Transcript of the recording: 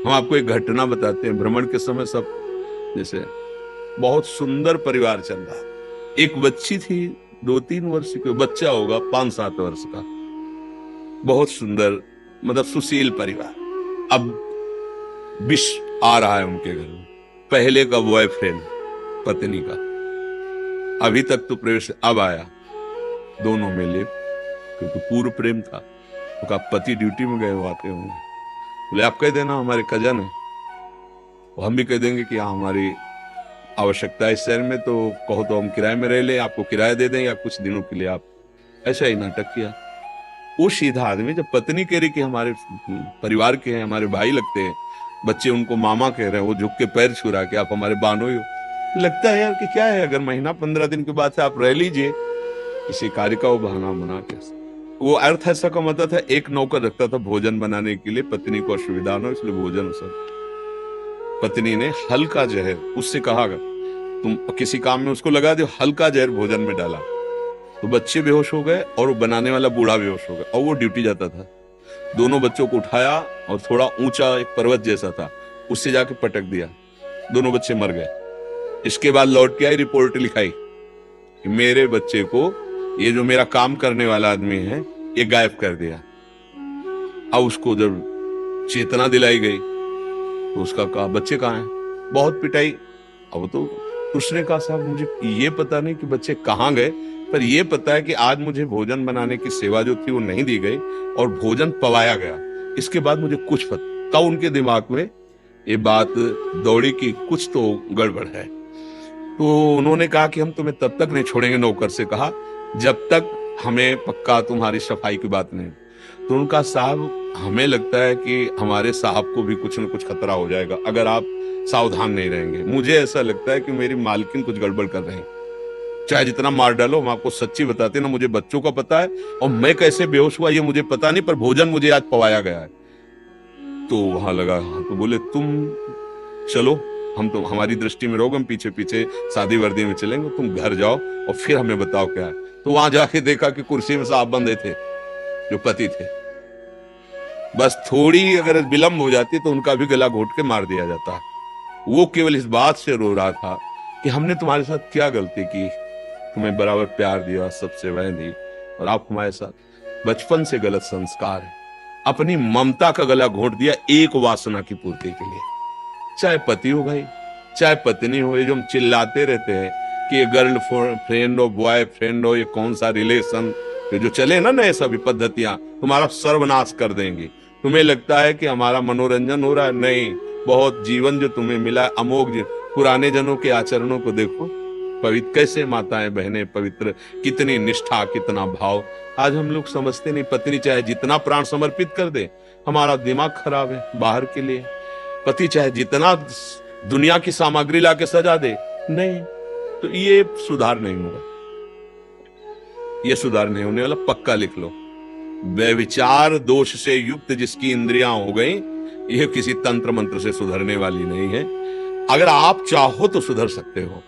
हम आपको एक घटना बताते हैं। भ्रमण के समय सब जैसे बहुत सुंदर परिवार चल रहा। एक बच्ची थी 2-3 वर्ष की, बच्चा होगा 5-7 वर्ष का, बहुत सुंदर, मतलब सुशील परिवार। अब विष आ रहा है उनके घर में, पहले का बॉयफ्रेंड पत्नी का, अभी तक तो प्रवेश, अब आया, दोनों में ले, क्योंकि पूर्व प्रेम था। तो कहा पति ड्यूटी में गए हो, आते होंगे। बोले आप कह देना हमारे कजन है, हम भी कह देंगे कि हाँ हमारी आवश्यकता है इस शहर में, तो कहो तो हम किराए में रह ले, आपको किराया दे दें या कुछ दिनों के लिए। आप ऐसा ही नाटक किया। वो सीधा आदमी, जब पत्नी कह रही कि हमारे परिवार के हैं, हमारे भाई लगते हैं, बच्चे उनको मामा कह रहे हैं, वो झुक के पैर छू रहा कि आप हमारे बानोई हो। लगता है यार कि क्या है, अगर महीना 15 दिन के बाद से आप रह लीजिए, किसी कार्य का वो बहाना बना के। वो अर्थ ऐसा कमाता था, एक नौकर रखता था भोजन बनाने के लिए, पत्नी को असुविधा न हो इसलिए भोजन सब। पत्नी ने हल्का जहर, उससे कहा तुम किसी काम में उसको लगा दो, हल्का जहर भोजन में डाला, तो बच्चे बेहोश हो गए और वो बनाने वाला बूढ़ा बेहोश हो गया। और वो ड्यूटी जाता था, दोनों बच्चों को उठाया और थोड़ा ऊंचा एक पर्वत जैसा था, उससे जाके पटक दिया, दोनों बच्चे मर गए। इसके बाद लौट के आई, रिपोर्ट लिखाई कि मेरे बच्चे को ये जो मेरा काम करने वाला आदमी है ये गायब कर दिया। अब उसको जब चेतना दिलाई गई तो उसका कहा बच्चे कहाँ हैं, बहुत पिटाई। अब तो उसने कहा साहब मुझे ये पता नहीं कि बच्चे कहाँ गए, पर ये पता है कि आज मुझे भोजन बनाने की सेवा जो थी वो नहीं दी गई और भोजन पवाया गया। इसके बाद मुझे कुछ पता। तब उनके दिमाग में ये बात दौड़ी कि कुछ तो गड़बड़ है। तो उन्होंने कहा कि हम तुम्हें तब तक नहीं छोड़ेंगे, नौकर से कहा, जब तक हमें पक्का तुम्हारी सफाई की बात नहीं। तो उनका साहब हमें लगता है कि हमारे साहब को भी कुछ न कुछ खतरा हो जाएगा अगर आप सावधान नहीं रहेंगे। मुझे ऐसा लगता है कि मेरी मालकिन कुछ गड़बड़ कर रही है, चाहे जितना मार डालो। हम आपको सच्ची बताते ना, मुझे बच्चों का पता है और मैं कैसे बेहोश हुआ ये मुझे पता नहीं, पर भोजन मुझे आज पवाया गया है। तो वहां लगा, तो बोले तुम चलो, हम तो हमारी दृष्टि में रहोगे, हम पीछे पीछे सादी वर्दी में चलेंगे, तुम घर जाओ और फिर हमें बताओ क्या है। तो वहां जाके देखा कि कुर्सी में साहब बंधे थे जो पति थे। बस थोड़ी अगर विलंब हो जाती तो उनका भी गला घोट के मार दिया जाता। वो केवल इस बात से रो रहा था कि हमने तुम्हारे साथ क्या गलती की, तुम्हें बराबर प्यार दिया, सब सेवाएं दी, और आप हमारे साथ बचपन से गलत संस्कार है, अपनी ममता का गला घोट दिया एक वासना की पूर्ति के लिए। चाहे पति हो भाई, चाहे पत्नी हो, ये जो हम चिल्लाते रहते हैं कि ये गर्ल फ्रेंड हो, बॉय फ्रेंड हो, ये कौन सा रिलेशन, ये जो चले ना नए सभी पद्धतियां तुम्हारा सर्वनाश कर देंगी। तुम्हें लगता है कि हमारा मनोरंजन हो रहा है, नहीं, बहुत जीवन जो तुम्हें मिला है अमोघ। पुराने जनों के आचरणों को देखो, पवित्र कैसे माताएं बहनें पवित्र, कितनी निष्ठा, कितना भाव। आज हम लोग समझते नहीं, पत्नी चाहे जितना प्राण समर्पित कर दे, हमारा दिमाग खराब है बाहर के लिए, पति चाहे जितना दुनिया की सामग्री लाके सजा दे, नहीं, तो ये सुधार नहीं होगा, ये सुधार नहीं होने वाला, पक्का लिख लो। व्यभिचार दोष से युक्त जिसकी इंद्रियां हो गई, यह किसी तंत्र मंत्र से सुधरने वाली नहीं है। अगर आप चाहो तो सुधर सकते हो।